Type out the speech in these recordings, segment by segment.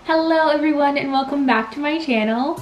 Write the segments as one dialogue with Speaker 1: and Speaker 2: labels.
Speaker 1: Hello everyone and welcome back to my channel.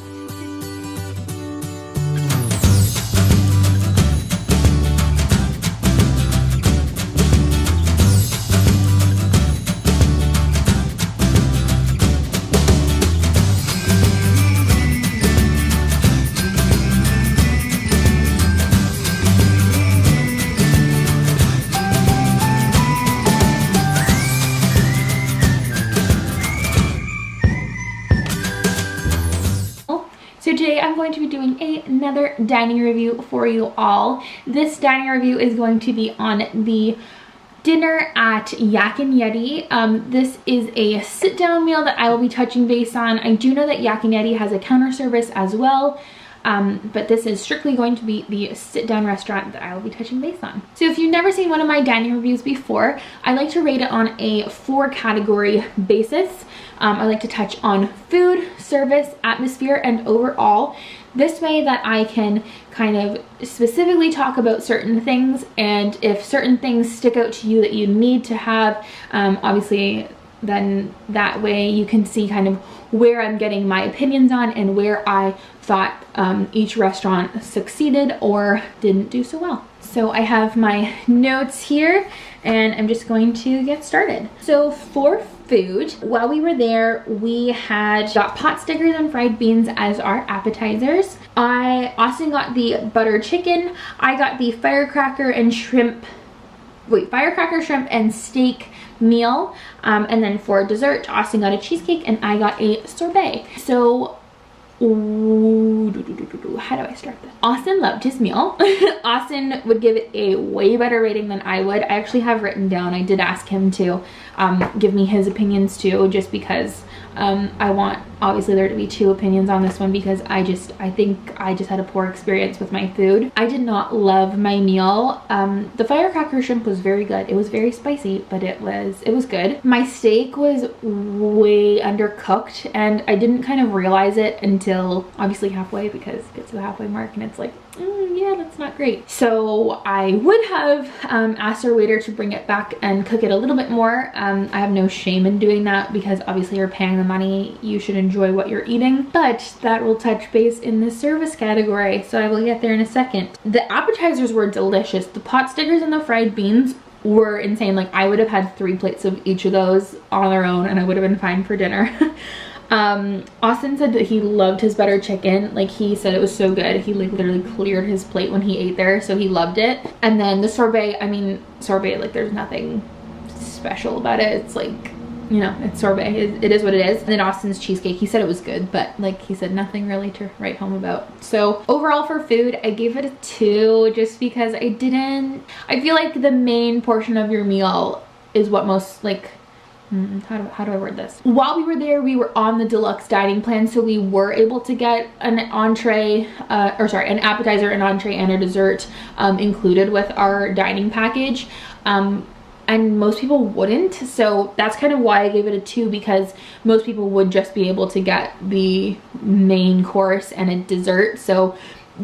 Speaker 1: So today I'm going to be doing another dining review for you all. This dining review is going to be on the dinner at Yak Yeti. This is a sit-down meal that I will be touching base on. I do know that Yak Yeti has a counter service as well, but this is strictly going to be the sit-down restaurant that I will be touching base on. So if you've never seen one of my dining reviews before, I like to rate it on a 4-category basis. I like to touch on food, service, atmosphere, and overall. This way that I can kind of specifically talk about certain things, and if certain things stick out to you that you need to have, obviously then that way you can see kind of where I'm getting my opinions on and where I thought each restaurant succeeded or didn't do so well. So I have my notes here and I'm just going to get started. So for food, while we were there, we got pot stickers and fried beans as our appetizers. Austin got the butter chicken. I got the firecracker, shrimp and steak meal. And then for dessert, Austin got a cheesecake and I got a sorbet. So how do I start this? Austin loved his meal. Austin would give it a way better rating than I would. I actually have written down, I did ask him to give me his opinions too, just because I want obviously there to be 2 opinions on this one, because I think I just had a poor experience with my food. I did not love my meal. The firecracker shrimp was very good. It was very spicy, but it was good. My steak was way undercooked and I didn't kind of realize it until obviously halfway, because it gets to the halfway mark and it's like, yeah, that's not great. So I would have asked our waiter to bring it back and cook it a little bit more. I have no shame in doing that because obviously you're paying the money, you should enjoy what you're eating, but that will touch base in the service category, so I will get there in a second. The appetizers were delicious. The pot stickers and the fried beans were insane. Like, I would have had 3 plates of each of those on their own and I would have been fine for dinner. Austin said that he loved his butter chicken. Like, he said it was so good. He like literally cleared his plate when he ate there, so he loved it. And then the sorbet, sorbet, like, there's nothing special about it. It's like, you know, it's sorbet. It is what it is. And then Austin's cheesecake, he said it was good, but like he said, nothing really to write home about. So overall for food, I gave it a 2 just because I feel like the main portion of your meal is what most, like, how do I word this? While we were there, we were on the deluxe dining plan, so we were able to get an entree, an appetizer, an entree, and a dessert included with our dining package. And most people wouldn't, so that's kind of why I gave it a 2, because most people would just be able to get the main course and a dessert. So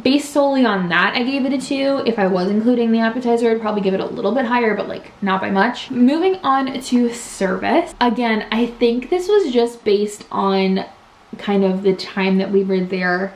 Speaker 1: based solely on that, I gave it a 2. If I was including the appetizer, I'd probably give it a little bit higher, but like not by much. Moving on to service. Again, I think this was just based on kind of the time that we were there.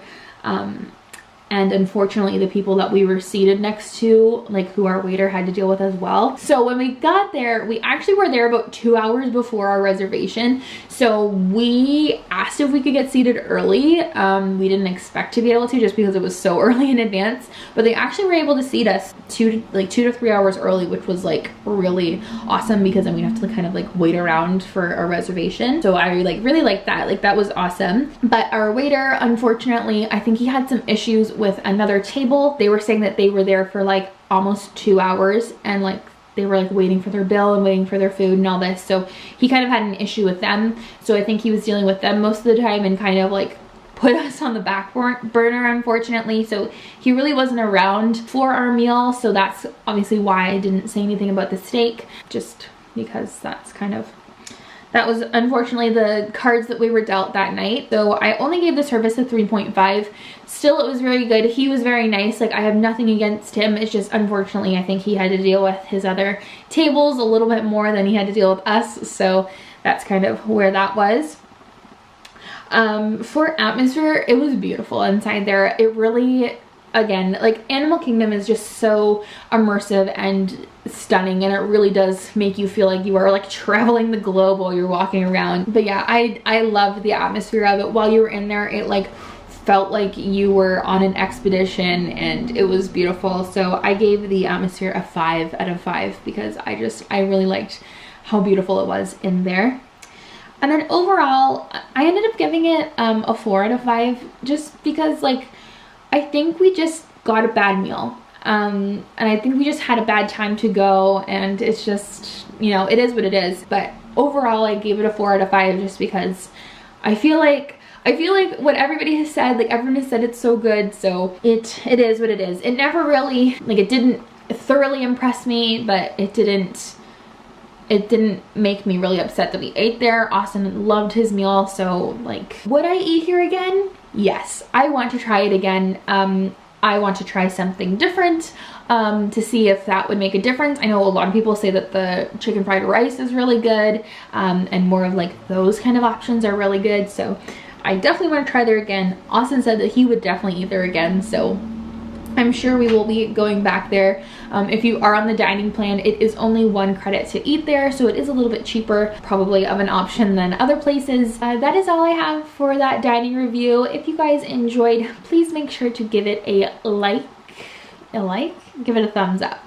Speaker 1: And unfortunately the people that we were seated next to, like who our waiter had to deal with as well. So when we got there, we actually were there about 2 hours before our reservation. So we asked if we could get seated early. We didn't expect to be able to, just because it was so early in advance, but they actually were able to seat us 2 to 3 hours early, which was like really awesome, because then we'd have to kind of like wait around for a reservation. So I like really liked that. Like, that was awesome. But our waiter, unfortunately, I think he had some issues with another table. They were saying that they were there for like almost 2 hours and like they were like waiting for their bill and waiting for their food and all this. So he kind of had an issue with them. So I think he was dealing with them most of the time and kind of like put us on the back burner, unfortunately. So he really wasn't around for our meal. So that's obviously why I didn't say anything about the steak, just because that was unfortunately the cards that we were dealt that night. So I only gave the service a 3.5. Still, it was very good. He was very nice. Like, I have nothing against him. It's just, unfortunately, I think he had to deal with his other tables a little bit more than he had to deal with us. So that's kind of where that was. For atmosphere, it was beautiful inside there. It really, again, like Animal Kingdom is just so immersive and stunning, and it really does make you feel like you are like traveling the globe while you're walking around. But yeah, I loved the atmosphere of it. While you were in there, it like felt like you were on an expedition, and it was beautiful. So I gave the atmosphere a 5 out of 5 because I really liked how beautiful it was in there. And then overall, I ended up giving it a 4 out of 5 just because, like, I think we just got a bad meal. And I think we just had a bad time to go, and it's just, you know, it is what it is. But overall, I gave it a 4 out of 5 just because I feel like what everybody has said, like everyone has said it's so good, so it is what it is. It never really, like, it didn't thoroughly impress me, but it didn't make me really upset that we ate there. Austin loved his meal, so like, would I eat here again? Yes, I want to try it again. I want to try something different to see if that would make a difference. I know a lot of people say that the chicken fried rice is really good, and more of like those kind of options are really good, so I definitely want to try there again. Austin said that he would definitely eat there again, so I'm sure we will be going back there. If you are on the dining plan, it is only 1 credit to eat there, so it is a little bit cheaper probably of an option than other places. That is all I have for that dining review. If you guys enjoyed, please make sure to give it a like, give it a thumbs up.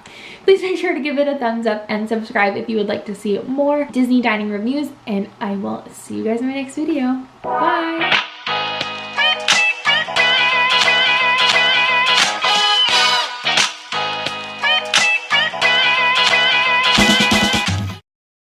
Speaker 1: Please make sure to give it a thumbs up and subscribe if you would like to see more Disney dining reviews, and I will see you guys in my next video. Bye!